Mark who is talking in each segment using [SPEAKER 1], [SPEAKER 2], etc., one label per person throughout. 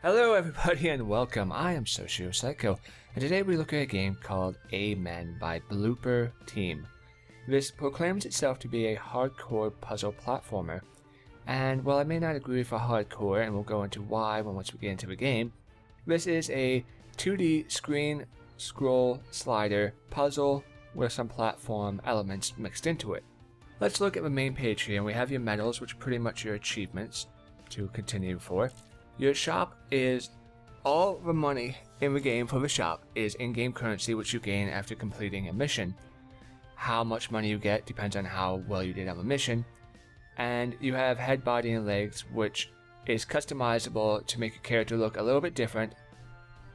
[SPEAKER 1] Hello everybody and welcome, I am SocioPsycho, and today we look at a game called Amen by Blooper Team. This proclaims itself to be a hardcore puzzle platformer, and while I may not agree for hardcore, and we'll go into why once we get into the game, this is a 2D screen scroll slider puzzle with some platform elements mixed into it. Let's look at the main page here, and we have your medals, which are pretty much your achievements to continue for. Your shop is all the money in the game for the shop is in-game currency, which you gain after completing a mission. How much money you get depends on how well you did on the mission. And you have head, body, and legs, which is customizable to make your character look a little bit different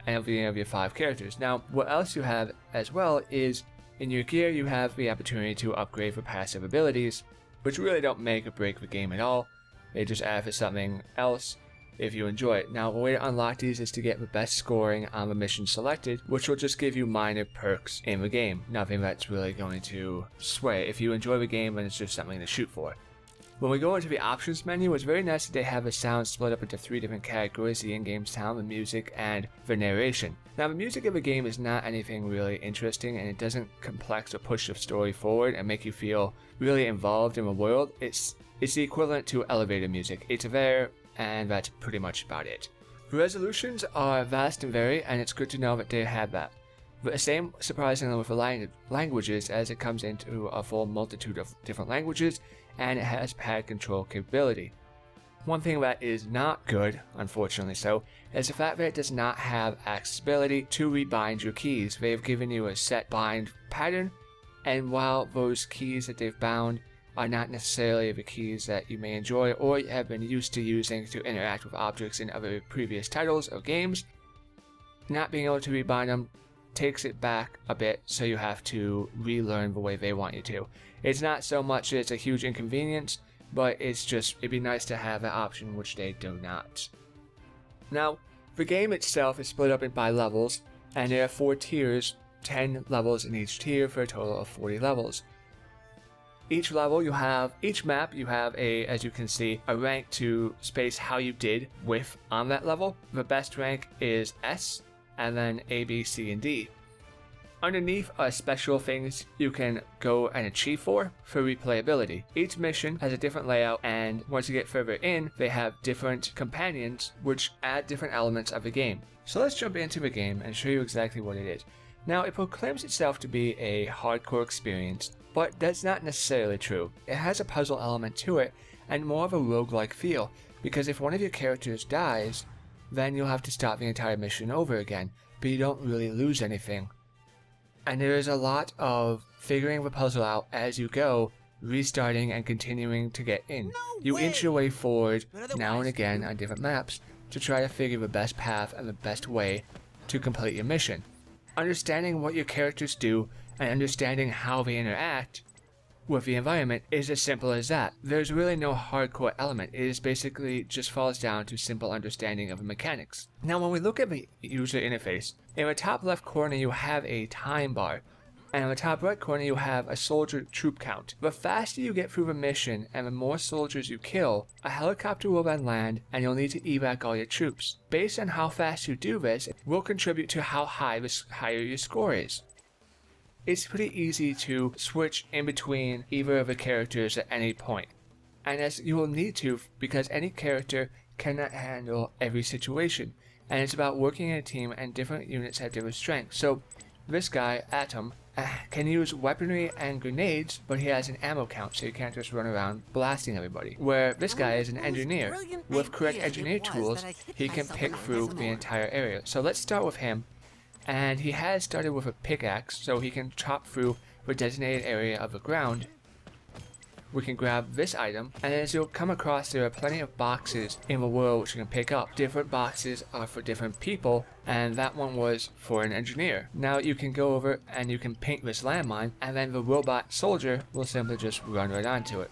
[SPEAKER 1] and of your 5 characters. Now, what else you have as well is in your gear you have the opportunity to upgrade for passive abilities, which really don't make or break the game at all. They just add for something else if you enjoy it. Now, the way to unlock these is to get the best scoring on the mission selected, which will just give you minor perks in the game. Nothing that's really going to sway. If you enjoy the game, then it's just something to shoot for. When we go into the options menu, it's very nice that they have the sound split up into 3 different categories: the in-game sound, the music, and the narration. Now, the music of the game is not anything really interesting, and it doesn't complex or push the story forward and make you feel really involved in the world. It's the equivalent to elevator music. It's there, and that's pretty much about it. The resolutions are vast and varied, and it's good to know that they have that. But the same, surprisingly, with the languages, as it comes into a full multitude of different languages, and it has pad control capability. One thing that is not good, unfortunately so, is the fact that it does not have accessibility to rebind your keys. They've given you a set bind pattern, and while those keys that they've bound are not necessarily the keys that you may enjoy or have been used to using to interact with objects in other previous titles or games, not being able to rebind them takes it back a bit, so you have to relearn the way they want you to. It's not so much that it's a huge inconvenience, but it'd be nice to have an option, which they do not. Now, the game itself is split up by levels, and there are 4 tiers, 10 levels in each tier for a total of 40 levels. Each map you have as you can see, a rank to space how you did on that level. The best rank is S, and then A, B, C, and D. Underneath are special things you can go and achieve for replayability. Each mission has a different layout, and once you get further in, they have different companions which add different elements of the game. So let's jump into the game and show you exactly what it is. Now, it proclaims itself to be a hardcore experience, but that's not necessarily true. It has a puzzle element to it, and more of a roguelike feel, because if one of your characters dies, then you'll have to start the entire mission over again, but you don't really lose anything. And there is a lot of figuring the puzzle out as you go, restarting and continuing to get in. You inch your way forward now and again on different maps to try to figure the best path and the best way to complete your mission. Understanding what your characters do and understanding how they interact with the environment is as simple as that. There's really no hardcore element. It is basically just falls down to simple understanding of the mechanics. Now, when we look at the user interface, in the top left corner you have a time bar, and in the top right corner you have a soldier troop count. The faster you get through the mission and the more soldiers you kill, a helicopter will then land and you'll need to evac all your troops. Based on how fast you do this, it will contribute to how higher your score is. It's pretty easy to switch in between either of the characters at any point. And as you will need to, because any character cannot handle every situation. And it's about working in a team, and different units have different strengths. So this guy, Atom, can use weaponry and grenades, but he has an ammo count, so you can't just run around blasting everybody. Where this guy is an engineer. With correct engineer tools, he can pick through the entire area. So let's start with him. And he has started with a pickaxe, so he can chop through the designated area of the ground. We can grab this item, and as you'll come across, there are plenty of boxes in the world which you can pick up. Different boxes are for different people, and that one was for an engineer. Now you can go over and you can paint this landmine, and then the robot soldier will simply just run right onto it.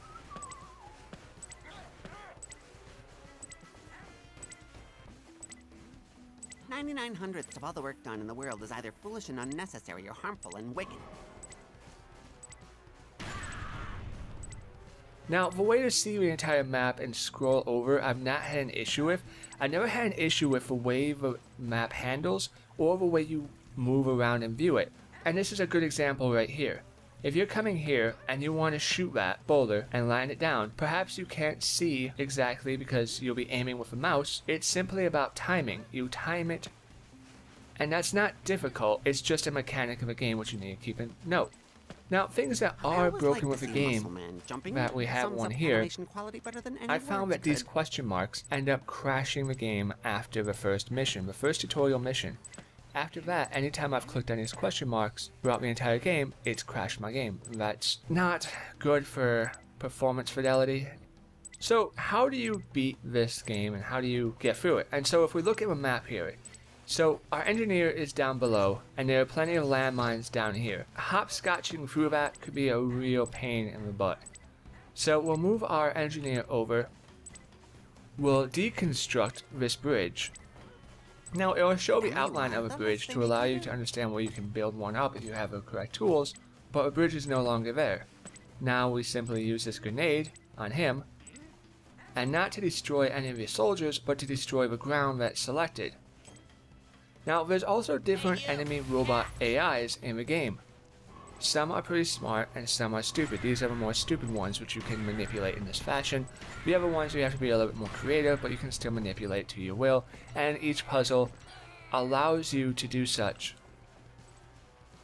[SPEAKER 2] $99 of all the work done in the world is either foolish and unnecessary or harmful and wicked.
[SPEAKER 1] Now, the way to see the entire map and scroll over, I've not had an issue with. I've never had an issue with the way the map handles or the way you move around and view it. And this is a good example right here. If you're coming here and you want to shoot that boulder and land it down, perhaps you can't see exactly because you'll be aiming with a mouse. It's simply about timing. You time it, and that's not difficult. It's just a mechanic of a game which you need to keep in note. Now, things that are broken with the game, that we have one here, I found that these question marks end up crashing the game after the first mission, the first tutorial mission. After that, anytime I've clicked on these question marks throughout the entire game, it's crashed my game. That's not good for performance fidelity. So how do you beat this game and how do you get through it? And so if we look at the map here, so our engineer is down below and there are plenty of landmines down here. Hopscotching through that could be a real pain in the butt. So we'll move our engineer over. We'll deconstruct this bridge. Now it will show the outline of a bridge to allow you to understand where you can build one up if you have the correct tools, but the bridge is no longer there. Now we simply use this grenade on him, and not to destroy any of the soldiers, but to destroy the ground that's selected. Now there's also different enemy robot AIs in the game. Some are pretty smart and some are stupid. These are the more stupid ones which you can manipulate in this fashion. The other ones you have to be a little bit more creative, but you can still manipulate to your will, and each puzzle allows you to do such.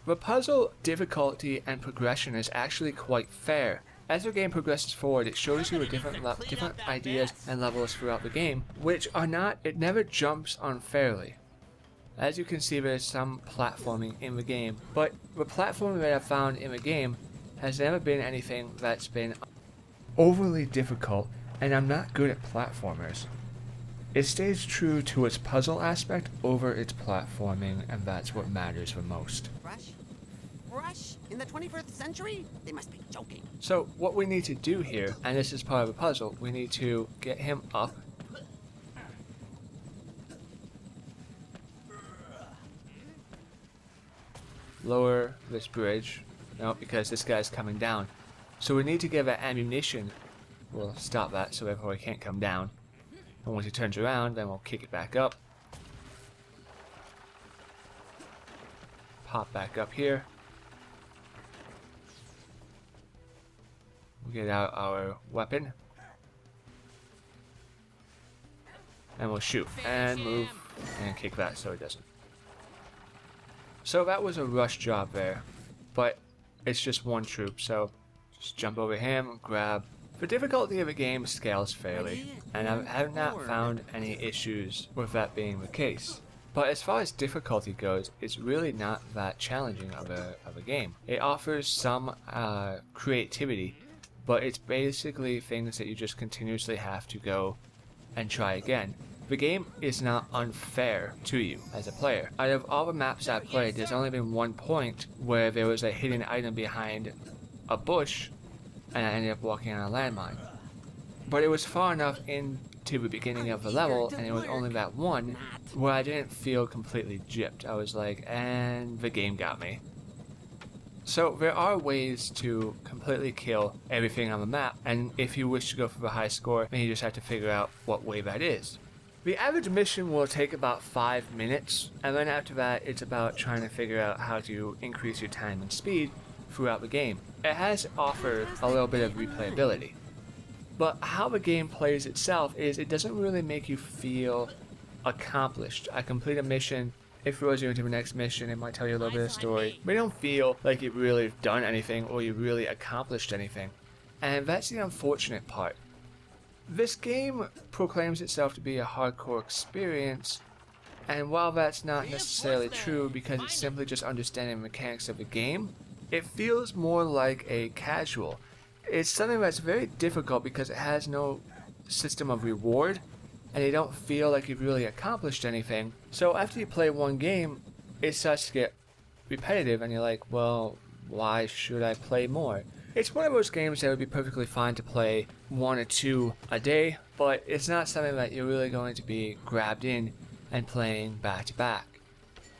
[SPEAKER 1] The puzzle difficulty and progression is actually quite fair. As the game progresses forward, it shows you the different ideas and levels throughout the game, which are not, it never jumps unfairly. As you can see, there's some platforming in the game, but the platforming that I've found in the game has never been anything that's been overly difficult, and I'm not good at platformers. It stays true to its puzzle aspect over its platforming, and that's what matters the most.
[SPEAKER 2] Rush? In the 21st century? They must be joking.
[SPEAKER 1] So what we need to do here, and this is part of the puzzle, we need to get him up. Lower this bridge. No, because this guy's coming down. So we need to give that ammunition. We'll stop that so therefore he can't come down. And once he turns around, then we'll kick it back up. Pop back up here. We'll get out our weapon. And we'll shoot. And move. And kick that so it doesn't. So that was a rush job there, but it's just one troop, so just jump over him, grab. The difficulty of the game scales fairly, and I have not found any issues with that being the case. But as far as difficulty goes, it's really not that challenging of a game. It offers some creativity, but it's basically things that you just continuously have to go and try again. The game is not unfair to you as a player. Out of all the maps I've played, there's only been one point where there was a hidden item behind a bush and I ended up walking on a landmine. But it was far enough into the beginning of the level, and it was only that one, where I didn't feel completely gypped. I was like, and the game got me. So there are ways to completely kill everything on the map, and if you wish to go for the high score, then you just have to figure out what way that is. The average mission will take about 5 minutes, and then after that it's about trying to figure out how to increase your time and speed throughout the game. It has offered a little bit of replayability, but how the game plays itself is it doesn't really make you feel accomplished. I complete a mission, it throws you into the next mission, it might tell you a little bit of story, but you don't feel like you've really done anything or you really accomplished anything, and that's the unfortunate part. This game proclaims itself to be a hardcore experience, and while that's not necessarily true because it's simply just understanding the mechanics of the game, it feels more like a casual. It's something that's very difficult because it has no system of reward, and you don't feel like you've really accomplished anything. So after you play one game, it starts to get repetitive, and you're like, well, why should I play more? It's one of those games that would be perfectly fine to play 1 or 2 a day, but it's not something that you're really going to be grabbed in and playing back to back.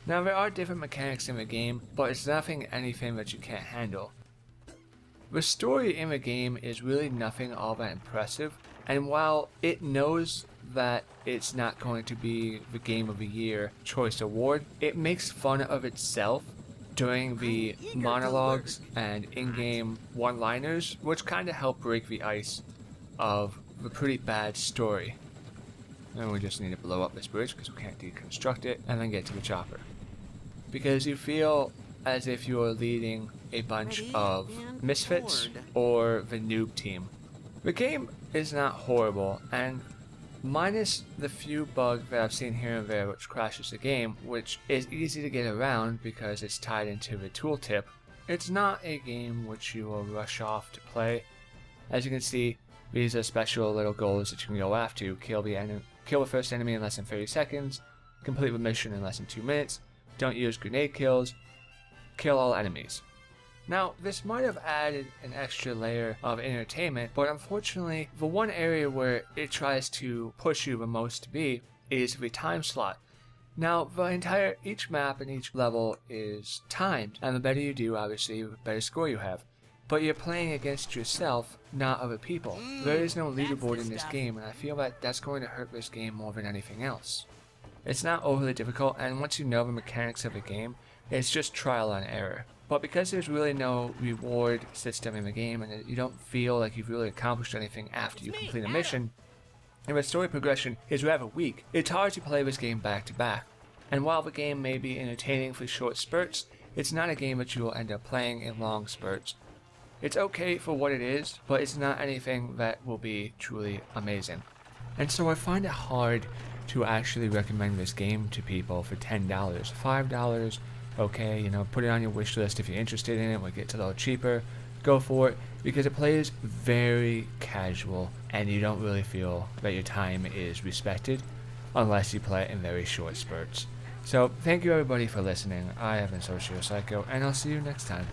[SPEAKER 1] Now there are different mechanics in the game, but it's anything that you can't handle. The story in the game is really nothing all that impressive, and while it knows that it's not going to be the Game of the Year Choice Award, it makes fun of itself during the monologues and in-game one-liners, which kind of help break the ice of the pretty bad story. And we just need to blow up this bridge because we can't deconstruct it, and then get to the chopper. Because you feel as if you're leading a bunch of misfits or the noob team. The game is not horrible, and minus the few bugs that I've seen here and there which crashes the game, which is easy to get around because it's tied into the tooltip, it's not a game which you will rush off to play. As you can see, these are special little goals that you can go after. Kill the first enemy in less than 30 seconds, complete the mission in less than 2 minutes, don't use grenade kills, kill all enemies. Now, this might have added an extra layer of entertainment, but unfortunately, the one area where it tries to push you the most to be is the time slot. Now, each map and each level is timed, and the better you do, obviously, the better score you have. But you're playing against yourself, not other people. There is no leaderboard in this game, and I feel that that's going to hurt this game more than anything else. It's not overly difficult, and once you know the mechanics of the game, it's just trial and error. But because there's really no reward system in the game, and you don't feel like you've really accomplished anything after you complete a mission, and the story progression is rather weak, it's hard to play this game back to back. And while the game may be entertaining for short spurts, it's not a game that you will end up playing in long spurts. It's okay for what it is, but it's not anything that will be truly amazing. And so I find it hard to actually recommend this game to people for $10. $5, okay, you know, put it on your wish list if you're interested in it. We'll get a little cheaper, go for it, because it plays very casual and you don't really feel that your time is respected unless you play it in very short spurts. So thank you everybody for listening. I have been SocioPsycho, and I'll see you next time.